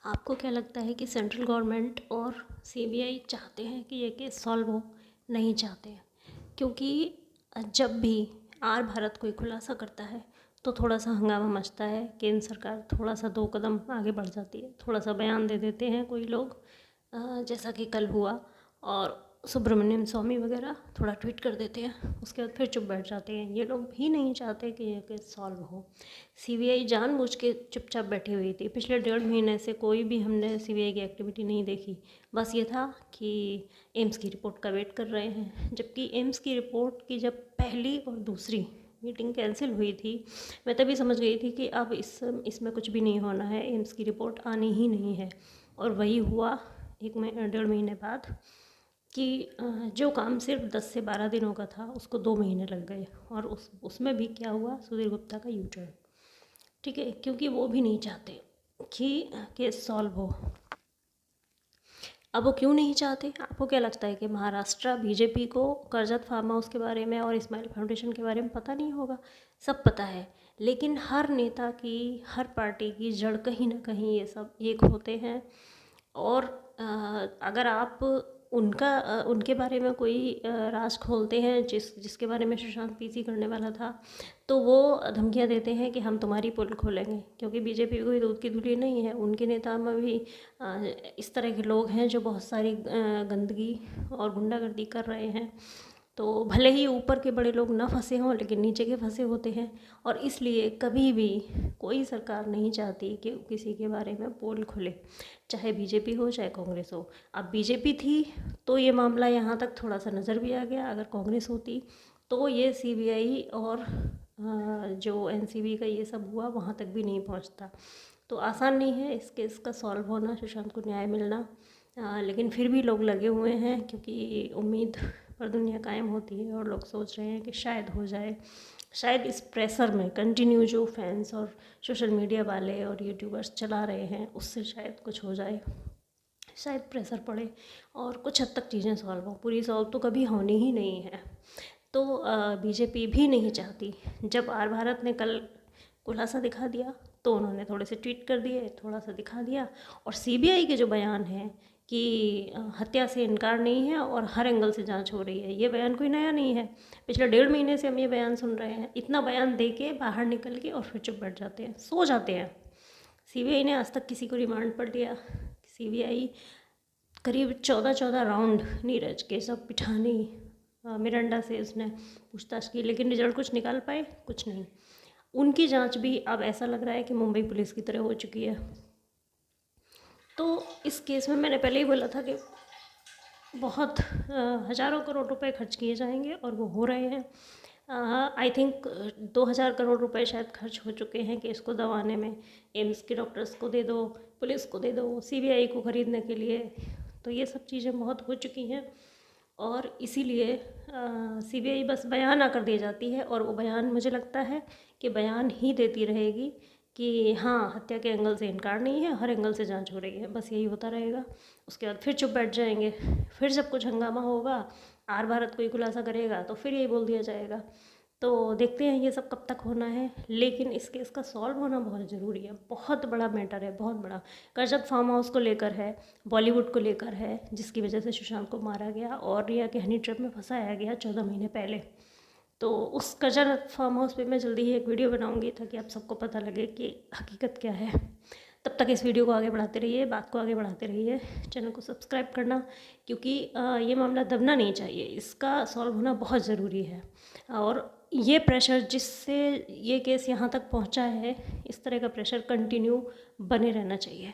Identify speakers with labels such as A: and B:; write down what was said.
A: आपको क्या लगता है कि सेंट्रल गवर्नमेंट और सीबीआई चाहते हैं कि ये केस सॉल्व हो? नहीं चाहते हैं, क्योंकि जब भी आर भारत कोई खुलासा करता है तो थोड़ा सा हंगामा मचता है। केंद्र सरकार थोड़ा सा 2 कदम आगे बढ़ जाती है, थोड़ा सा बयान दे देते हैं कोई लोग, जैसा कि कल हुआ। और सुब्रमण्यम स्वामी वगैरह थोड़ा ट्वीट कर देते हैं, उसके बाद फिर चुप बैठ जाते हैं। ये लोग भी नहीं चाहते कि ये केस सॉल्व हो। सीबीआई जानबूझ के चुपचाप बैठी हुई थी। पिछले 1.5 महीने से कोई भी हमने सीबीआई की एक्टिविटी नहीं देखी। बस ये था कि एम्स की रिपोर्ट का वेट कर रहे हैं, जबकि एम्स की रिपोर्ट की जब पहली और दूसरी मीटिंग कैंसिल हुई थी, मैं तभी समझ गई थी कि अब इसमें कुछ भी नहीं होना है, एम्स की रिपोर्ट आनी ही नहीं है। और वही हुआ 1.5 महीने बाद कि जो काम सिर्फ 10 से 12 दिनों का था उसको 2 महीने लग गए। और उसमें भी क्या हुआ, सुधीर गुप्ता का यू टर्न। ठीक है, क्योंकि वो भी नहीं चाहते कि केस सॉल्व हो। अब वो क्यों नहीं चाहते? आपको क्या लगता है कि महाराष्ट्र बीजेपी को करजत फार्म हाउस के बारे में और इस्माइल फाउंडेशन के बारे में पता नहीं होगा? सब पता है, लेकिन हर नेता की, हर पार्टी की जड़ कहीं ना कहीं ये सब एक होते हैं। और अगर आप उनके बारे में कोई राज खोलते हैं, जिसके बारे में सुशांत पीसी करने वाला था, तो वो धमकियां देते हैं कि हम तुम्हारी पोल खोलेंगे। क्योंकि बीजेपी कोई दूध की धुली नहीं है, उनके नेता में भी इस तरह के लोग हैं जो बहुत सारी गंदगी और गुंडागर्दी कर रहे हैं। तो भले ही ऊपर के बड़े लोग ना फंसे हों, लेकिन नीचे के फंसे होते हैं। और इसलिए कभी भी कोई सरकार नहीं चाहती कि किसी के बारे में पोल खुले, चाहे बीजेपी हो चाहे कांग्रेस हो। अब बीजेपी थी तो ये मामला यहाँ तक थोड़ा सा नज़र भी आ गया, अगर कांग्रेस होती तो ये सीबीआई और जो एनसीबी का ये सब हुआ वहाँ तक भी नहीं पहुँचता। तो आसान नहीं है इस केस का सॉल्व होना, सुशांत को न्याय मिलना। लेकिन फिर भी लोग लगे हुए हैं, क्योंकि उम्मीद पर दुनिया कायम होती है और लोग सोच रहे हैं कि शायद हो जाए। शायद इस प्रेशर में कंटिन्यू जो फैंस और सोशल मीडिया वाले और यूट्यूबर्स चला रहे हैं, उससे शायद कुछ हो जाए, शायद प्रेशर पड़े और कुछ हद तक चीज़ें सॉल्व हो। पूरी सॉल्व तो कभी होनी ही नहीं है। तो बीजेपी भी नहीं चाहती। जब आर भारत ने कल खुलासा दिखा दिया तो उन्होंने थोड़े से ट्वीट कर दिए, थोड़ा सा दिखा दिया। और सीबीआई के जो बयान हैं कि हत्या से इनकार नहीं है और हर एंगल से जांच हो रही है, ये बयान कोई नया नहीं है। पिछले 1.5 महीने से हम ये बयान सुन रहे हैं। इतना बयान दे के बाहर निकल के और फिर चुप बैठ जाते हैं, सो जाते हैं। सीबीआई ने आज तक किसी को रिमांड पर लिया? सीबीआई करीब 14 राउंड नीरज के सब पिठानी मिरांडा से उसने पूछताछ की, लेकिन रिजल्ट कुछ निकाल पाए? कुछ नहीं। उनकी जांच भी अब ऐसा लग रहा है कि मुंबई पुलिस की तरह हो चुकी है। तो इस केस में मैंने पहले ही बोला था कि बहुत हज़ारों करोड़ रुपए खर्च किए जाएंगे और वो हो रहे हैं। आई थिंक 2000 करोड़ रुपए शायद खर्च हो चुके हैं केस को दबाने में। एम्स के डॉक्टर्स को दे दो, पुलिस को दे दो, सीबीआई को ख़रीदने के लिए। तो ये सब चीज़ें बहुत हो चुकी हैं और इसीलिए सीबीआई बस बयान आकर दे जाती है। और वो बयान, मुझे लगता है कि बयान ही देती रहेगी कि हाँ, हत्या के एंगल से इनकार नहीं है, हर एंगल से जांच हो रही है। बस यही होता रहेगा। उसके बाद फिर चुप बैठ जाएंगे। फिर जब कुछ हंगामा होगा, आर भारत कोई खुलासा करेगा तो फिर यही बोल दिया जाएगा। तो देखते हैं ये सब कब तक होना है। लेकिन इस केस का सॉल्व होना बहुत ज़रूरी है। बहुत बड़ा मैटर है, बहुत बड़ा। करजत फार्म हाउस को लेकर है, बॉलीवुड को लेकर है, जिसकी वजह से सुशांत को मारा गया और रिया के हनी ट्रैप में फंसाया गया 14 महीने पहले। तो उस करजत फार्म हाउस पे मैं जल्दी ही एक वीडियो बनाऊंगी ताकि आप सबको पता लगे कि हकीकत क्या है। तब तक इस वीडियो को आगे बढ़ाते रहिए, बात को आगे बढ़ाते रहिए, चैनल को सब्सक्राइब करना, क्योंकि ये मामला दबना नहीं चाहिए। इसका सॉल्व होना बहुत ज़रूरी है। और ये प्रेशर जिससे ये केस यहाँ तक पहुँचा है, इस तरह का प्रेशर कंटिन्यू बने रहना चाहिए।